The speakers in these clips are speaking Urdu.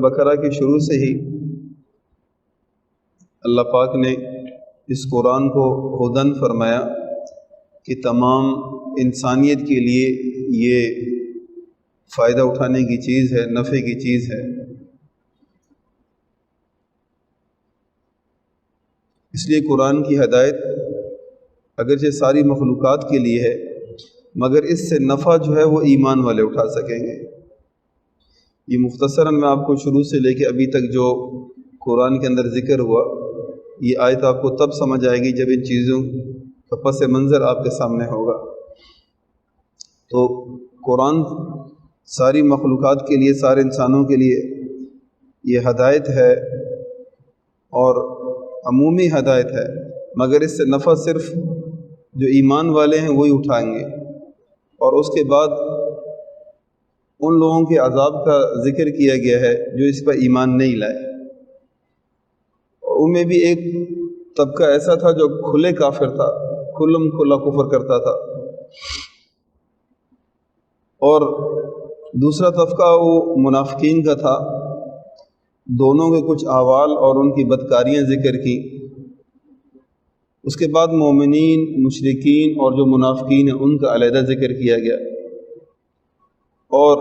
بقرہ کی شروع سے ہی اللہ پاک نے اس قرآن کو ہدن فرمایا کہ تمام انسانیت کے لیے یہ فائدہ اٹھانے کی چیز ہے، نفع کی چیز ہے۔ اس لیے قرآن کی ہدایت اگرچہ ساری مخلوقات کے لیے ہے، مگر اس سے نفع جو ہے وہ ایمان والے اٹھا سکیں گے۔ یہ مختصراً میں آپ کو شروع سے لے کے ابھی تک جو قرآن کے اندر ذکر ہوا، یہ آیت آپ کو تب سمجھ آئے گی جب ان چیزوں کا پس منظر آپ کے سامنے ہوگا۔ تو قرآن ساری مخلوقات کے لیے، سارے انسانوں کے لیے یہ ہدایت ہے اور عمومی ہدایت ہے، مگر اس سے نفع صرف جو ایمان والے ہیں وہی اٹھائیں گے۔ اور اس کے بعد ان لوگوں کے عذاب کا ذکر کیا گیا ہے جو اس پر ایمان نہیں لائے۔ ان میں بھی ایک طبقہ ایسا تھا جو کھلے کافر تھا، کھلم کھلا کفر کرتا تھا، اور دوسرا طبقہ وہ منافقین کا تھا۔ دونوں کے کچھ احوال اور ان کی بدکاریاں ذکر کی۔ اس کے بعد مومنین، مشرکین اور جو منافقین ہیں ان کا علیحدہ ذکر کیا گیا، اور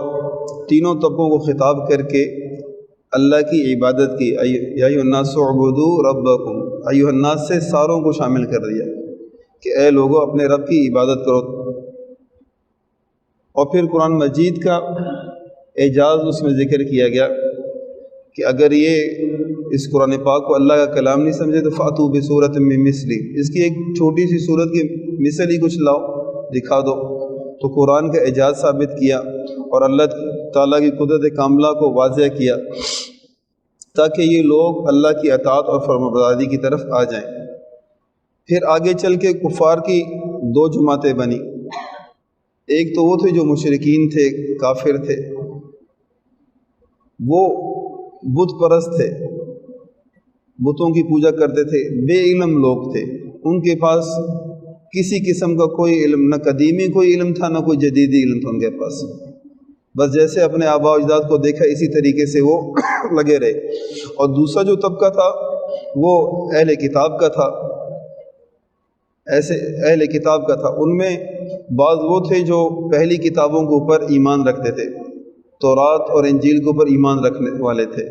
تینوں طبقوں کو خطاب کر کے اللہ کی عبادت کی۔ یا ایھا الناس اعبدوا ربکم، ایھا الناس سے ساروں کو شامل کر دیا کہ اے لوگوں اپنے رب کی عبادت کرو۔ اور پھر قرآن مجید کا اعجاز اس میں ذکر کیا گیا کہ اگر یہ اس قرآن پاک کو اللہ کا کلام نہیں سمجھے تو فاتوا بسورۃ من مثلہ، اس کی ایک چھوٹی سی سورت کی مثل ہی کچھ لاؤ، دکھا دو۔ تو قرآن کا اعجاز ثابت کیا اور اللہ تعالیٰ کی قدرت کاملہ کو واضح کیا تاکہ یہ لوگ اللہ کی اطاعت اور فرمانبرداری کی طرف آ جائیں۔ پھر آگے چل کے کفار کی دو جماعتیں بنی۔ ایک تو وہ تھے جو مشرکین تھے، کافر تھے، وہ بت پرست تھے، بتوں کی پوجا کرتے تھے، بے علم لوگ تھے، ان کے پاس کسی قسم کا کوئی علم، نہ قدیمی کوئی علم تھا، نہ کوئی جدیدی علم تھا ان کے پاس۔ بس جیسے اپنے آباء و اجداد کو دیکھا اسی طریقے سے وہ لگے رہے۔ اور دوسرا جو طبقہ تھا وہ اہل کتاب کا تھا، ایسے اہل کتاب کا تھا۔ ان میں بعض وہ تھے جو پہلی کتابوں کے اوپر ایمان رکھتے تھے، تورات اور انجیل کے اوپر ایمان رکھنے والے تھے۔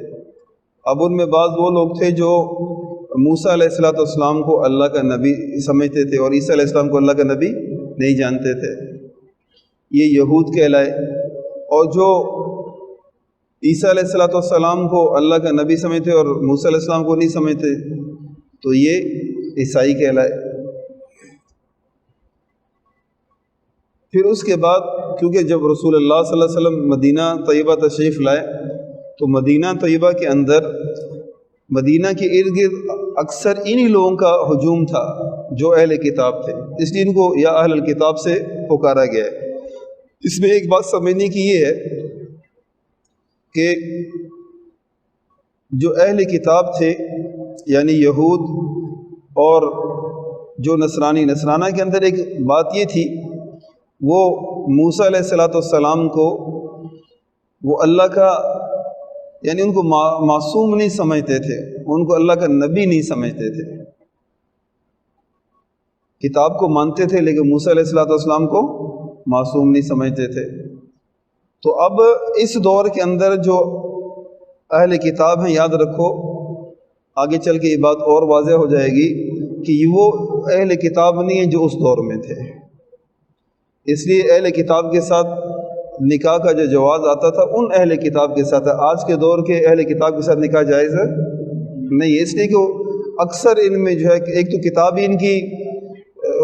اب ان میں بعض وہ لوگ تھے جو موسیٰ علیہ السلام کو اللہ کا نبی سمجھتے تھے اور عیسیٰ علیہ السلام کو اللہ کا نبی نہیں جانتے تھے، یہ یہود کہلائے۔ اور جو عیسیٰ علیہ السلام کو اللہ کا نبی سمجھتے اور موسیٰ علیہ السلام کو نہیں سمجھتے تو یہ عیسائی کہلائے۔ پھر اس کے بعد کیونکہ جب رسول اللہ صلی اللہ علیہ وسلم مدینہ طیبہ تشریف لائے تو مدینہ طیبہ کے اندر، مدینہ کے ارد گرد اکثر انہی لوگوں کا ہجوم تھا جو اہل کتاب تھے، اس لیے ان کو یا اہل الکتاب سے پکارا گیا ہے۔ اس میں ایک بات سمجھنے کی یہ ہے کہ جو اہل کتاب تھے یعنی یہود اور جو نصرانہ کے اندر ایک بات یہ تھی، وہ موسیٰ علیہ السلام کو وہ اللہ کا یعنی ان کو معصوم نہیں سمجھتے تھے، ان کو اللہ کا نبی نہیں سمجھتے تھے۔ کتاب کو مانتے تھے لیکن موسیٰ علیہ السلام کو معصوم نہیں سمجھتے تھے۔ تو اب اس دور کے اندر جو اہل کتاب ہیں، یاد رکھو آگے چل کے یہ بات اور واضح ہو جائے گی کہ وہ اہل کتاب نہیں ہیں جو اس دور میں تھے۔ اس لیے اہل کتاب کے ساتھ نکاح کا جو جواز آتا تھا ان اہل کتاب کے ساتھ ہے، آج کے دور کے اہل کتاب کے ساتھ نکاح جائز ہے نہیں ہے، اس لیے کہ اکثر ان میں جو ہے ایک تو کتاب ہی ان کی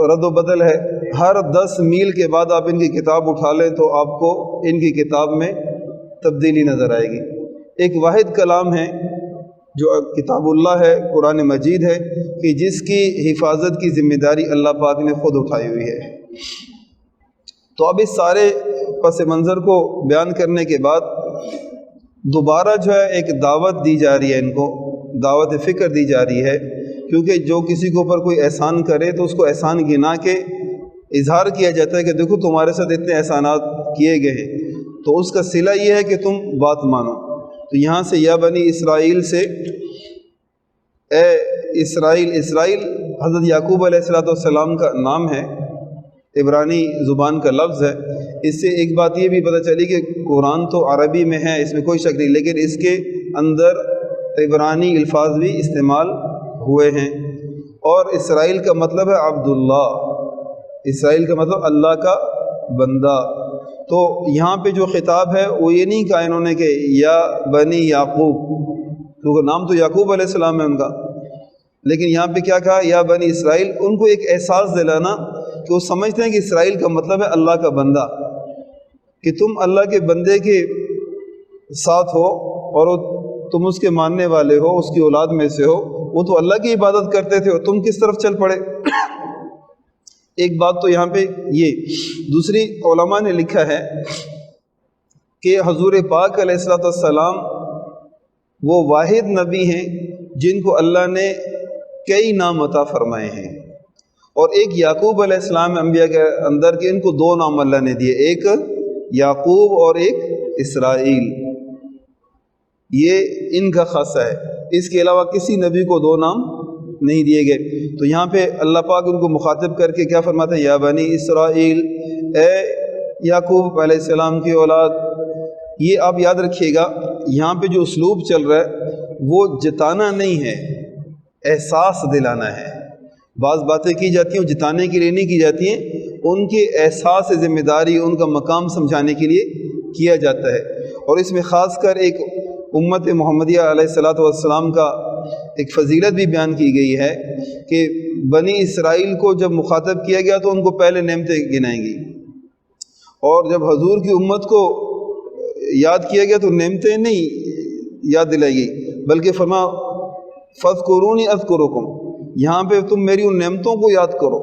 رد و بدل ہے، ہر 10 میل کے بعد آپ ان کی کتاب اٹھا لیں تو آپ کو ان کی کتاب میں تبدیلی نظر آئے گی۔ ایک واحد کلام ہے جو کتاب اللہ ہے، قرآن مجید ہے، کہ جس کی حفاظت کی ذمہ داری اللہ پاک نے خود اٹھائی ہوئی ہے۔ تو اب اس سارے پس منظر کو بیان کرنے کے بعد دوبارہ جو ہے ایک دعوت دی جا رہی ہے، ان کو دعوت فکر دی جا رہی ہے، کیونکہ جو کسی کے اوپر کوئی احسان کرے تو اس کو احسان گنا کے اظہار کیا جاتا ہے کہ دیکھو تمہارے ساتھ اتنے احسانات کیے گئے ہیں، تو اس کا صلہ یہ ہے کہ تم بات مانو۔ تو یہاں سے یا بنی اسرائیل سے اے اسرائیل، اسرائیل حضرت یعقوب علیہ السلام کا نام ہے، عبرانی زبان کا لفظ ہے۔ اس سے ایک بات یہ بھی پتہ چلی کہ قرآن تو عربی میں ہے، اس میں کوئی شک نہیں، لیکن اس کے اندر عبرانی الفاظ بھی استعمال ہوئے ہیں۔ اور اسرائیل کا مطلب ہے عبداللہ، اسرائیل کا مطلب اللہ کا بندہ۔ تو یہاں پہ جو خطاب ہے وہ یہ نہیں کہا انہوں نے کہ یا بنی یعقوب، کیونکہ نام تو یعقوب علیہ السلام ہے ان کا، لیکن یہاں پہ کیا کہا؟ یا بنی اسرائیل۔ ان کو ایک احساس دلانا کہ وہ سمجھتے ہیں کہ اسرائیل کا مطلب ہے اللہ کا بندہ، کہ تم اللہ کے بندے کے ساتھ ہو اور تم اس کے ماننے والے ہو، اس کی اولاد میں سے ہو۔ وہ تو اللہ کی عبادت کرتے تھے اور تم کس طرف چل پڑے؟ ایک بات تو یہاں پہ یہ۔ دوسری، علماء نے لکھا ہے کہ حضور پاک علیہ السلام وہ واحد نبی ہیں جن کو اللہ نے کئی نام عطا فرمائے ہیں، اور ایک یعقوب علیہ السلام انبیاء کے اندر کے ان کو دو نام اللہ نے دیے، ایک یعقوب اور ایک اسرائیل، یہ ان کا خاصہ ہے۔ اس کے علاوہ کسی نبی کو دو نام نہیں دیے گئے۔ تو یہاں پہ اللہ پاک ان کو مخاطب کر کے کیا فرماتا ہے؟ یا بنی اسرائیل، اے یعقوب علیہ السلام کی اولاد۔ یہ آپ یاد رکھیے گا، یہاں پہ جو اسلوب چل رہا ہے وہ جتانا نہیں ہے، احساس دلانا ہے۔ بعض باتیں کی جاتی ہیں وہ جتانے کے لیے نہیں کی جاتی ہیں، ان کے احساس ذمہ داری، ان کا مقام سمجھانے کے لیے کیا جاتا ہے۔ اور اس میں خاص کر ایک امت محمدیہ علیہ السلام کا ایک فضیلت بھی بیان کی گئی ہے کہ بنی اسرائیل کو جب مخاطب کیا گیا تو ان کو پہلے نعمتیں گنائیں گی، اور جب حضور کی امت کو یاد کیا گیا تو نعمتیں نہیں یاد دلائی گئی، بلکہ فرما فاذکرونی اذکرکم، یہاں پہ تم میری ان نعمتوں کو یاد کرو۔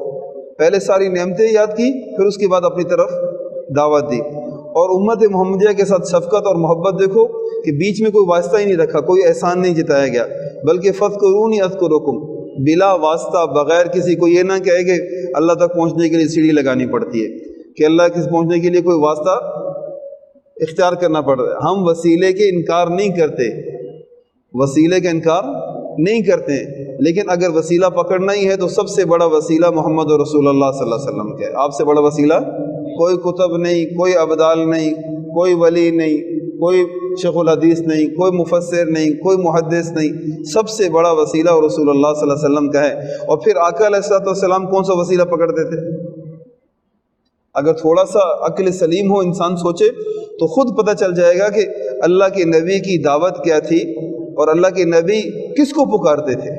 پہلے ساری نعمتیں یاد کی، پھر اس کے بعد اپنی طرف دعوت دی۔ اور امت محمدیہ کے ساتھ شفقت اور محبت دیکھو کہ بیچ میں کوئی واسطہ ہی نہیں رکھا، کوئی احسان نہیں جتایا گیا، بلکہ فاذکرونی اذکرکم، بلا واسطہ، بغیر کسی کو یہ نہ کہے کہ اللہ تک پہنچنے کے لیے سیڑھی لگانی پڑتی ہے، کہ اللہ کے پہنچنے کے لیے کوئی واسطہ اختیار کرنا پڑ رہا ہے۔ ہم وسیلے کے انکار نہیں کرتے، وسیلے کا انکار نہیں کرتے ہیں، لیکن اگر وسیلہ پکڑنا ہی ہے تو سب سے بڑا وسیلہ محمد رسول اللہ صلی اللہ علیہ وسلم کا ہے۔ آپ سے بڑا وسیلہ کوئی کتب نہیں، کوئی ابدال نہیں، کوئی ولی نہیں، کوئی شیخ الحدیث نہیں، کوئی مفسر نہیں، کوئی محدث نہیں، سب سے بڑا وسیلہ رسول اللہ صلی اللہ علیہ وسلم کا ہے۔ اور پھر آقا علیہ السلام کون سا وسیلہ پکڑتے تھے؟ اگر تھوڑا سا عقل سلیم ہو، انسان سوچے تو خود پتہ چل جائے گا کہ اللہ کے نبی کی دعوت کیا تھی، اور اللہ کے نبی کس کو پکارتے تھے،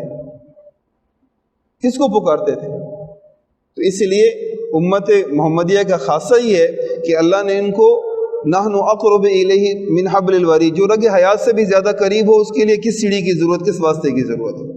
کس کو پکارتے تھے۔ تو اس لیے امت محمدیہ کا خاصہ ہی ہے کہ اللہ نے ان کو نحن اقرب الیہ من حبل الورید، جو رگ حیات سے بھی زیادہ قریب ہو، اس کے لیے کس سیڑھی کی ضرورت، کس واسطے کی ضرورت ہے۔